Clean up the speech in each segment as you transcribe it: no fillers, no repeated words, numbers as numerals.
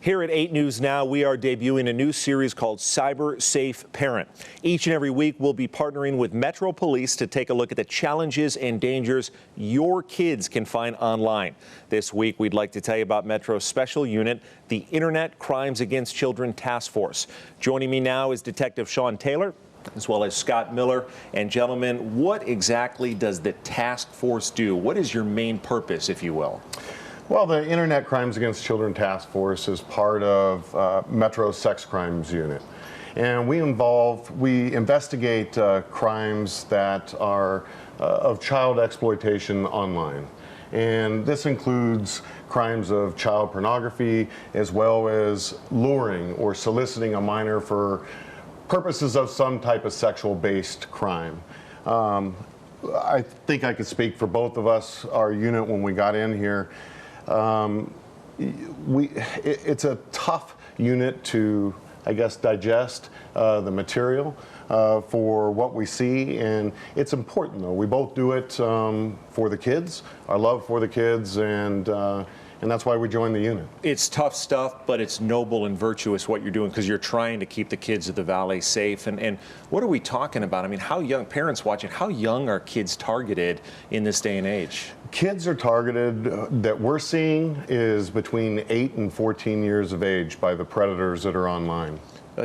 Here at 8 News Now, we are debuting a new series called Cyber Safe Parent. Each and every week, we'll be partnering with Metro Police to take a look at the challenges and dangers your kids can find online. This week, we'd like to tell you about Metro's special unit, the Internet Crimes Against Children Task Force. Joining me now is Detective Sean Taylor, as well as Scott Miller. And gentlemen, what exactly does the task force do? What is your main purpose, if you will? Well, the Internet Crimes Against Children Task Force is part of Metro's Sex Crimes Unit. And we investigate crimes that are of child exploitation online. And this includes crimes of child pornography, as well as luring or soliciting a minor for purposes of some type of sexual-based crime. I think I could speak for both of us, our unit, when we got in here. It's a tough unit to, I guess, digest the material for what we see, and it's important though. We both do it for the kids, our love for the kids, and that's why we joined the unit. It's tough stuff, but it's noble and virtuous what you're doing, because you're trying to keep the kids of the Valley safe. And what are we talking about? I mean, how young, parents watching, how young are kids targeted in this day and age? Kids are targeted, that we're seeing, is between 8 and 14 years of age by the predators that are online.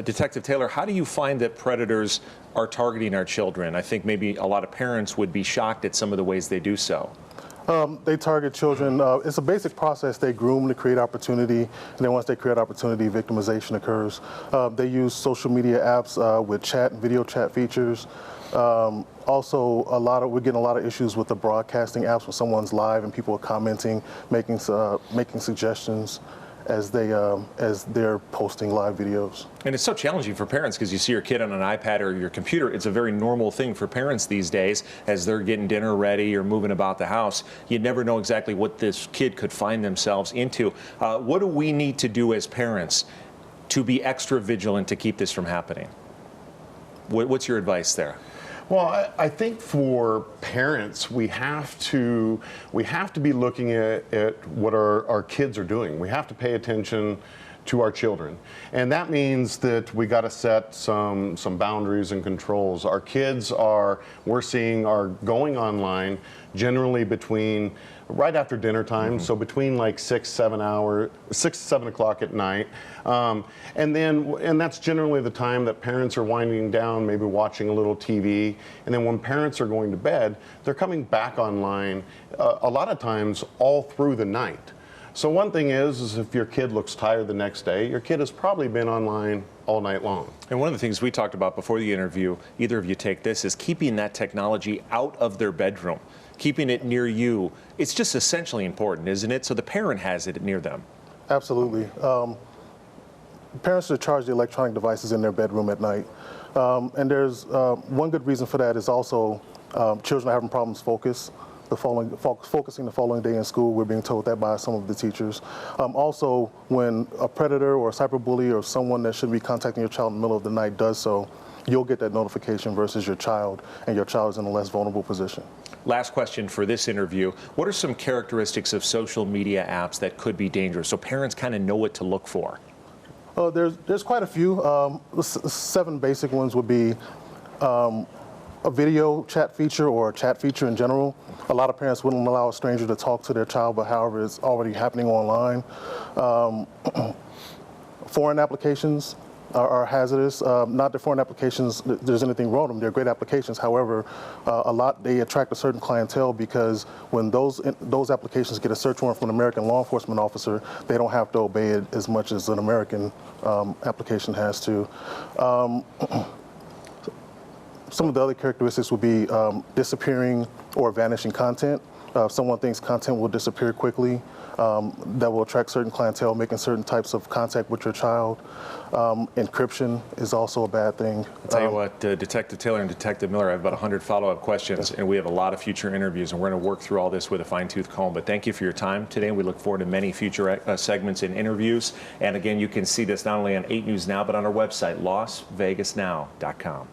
Detective Taylor, how do you find that predators are targeting our children? I think maybe a lot of parents would be shocked at some of the ways they do so. They target children. It's a basic process. They groom to create opportunity, and then once they create opportunity, victimization occurs. They use social media apps with chat and video chat features. Also, we're getting a lot of issues with the broadcasting apps when someone's live and people are commenting, making suggestions as they're posting live videos. And it's so challenging for parents, because you see your kid on an iPad or your computer. It's a very normal thing for parents these days as they're getting dinner ready or moving about the house. You never know exactly what this kid could find themselves into. What do we need to do as parents to be extra vigilant to keep this from happening? What's your advice there? Well, I think for parents, we have to be looking at what our kids are doing. We have to pay attention to our children, and that means that we got to set some boundaries and controls. Our kids we're seeing are going online generally between right after dinner time, so between like 6, 7 o'clock at night, and that's generally the time that parents are winding down, maybe watching a little TV, and then when parents are going to bed, they're coming back online a lot of times all through the night. So one thing is if your kid looks tired the next day, your kid has probably been online all night long. And one of the things we talked about before the interview, either of you take this, is keeping that technology out of their bedroom, keeping it near you. It's just essentially important, isn't it? So the parent has it near them. Absolutely. Parents should charge the electronic devices in their bedroom at night. And there's one good reason for that is also children are having problems focusing the following day in school. We're being told that by some of the teachers. Also, when a predator or a cyberbully or someone that should be contacting your child in the middle of the night does so, you'll get that notification versus your child, and your child is in a less vulnerable position. Last question for this interview. What are some characteristics of social media apps that could be dangerous, so parents kind of know what to look for? There's quite a few. 7 basic ones would be a video chat feature or a chat feature in general. A lot of parents wouldn't allow a stranger to talk to their child, but however, it's already happening online. Foreign applications are hazardous. Not that foreign applications, there's anything wrong with them. They're great applications. However, they attract a certain clientele, because when those applications get a search warrant from an American law enforcement officer, they don't have to obey it as much as an American application has to. Some of the other characteristics would be disappearing or vanishing content. If someone thinks content will disappear quickly, that will attract certain clientele, making certain types of contact with your child. Encryption is also a bad thing. I'll tell you what, Detective Taylor and Detective Miller, I have about 100 follow-up questions, and we have a lot of future interviews, and we're going to work through all this with a fine-tooth comb. But thank you for your time today, and we look forward to many future segments and interviews. And again, you can see this not only on 8 News Now, but on our website, LasVegasNow.com.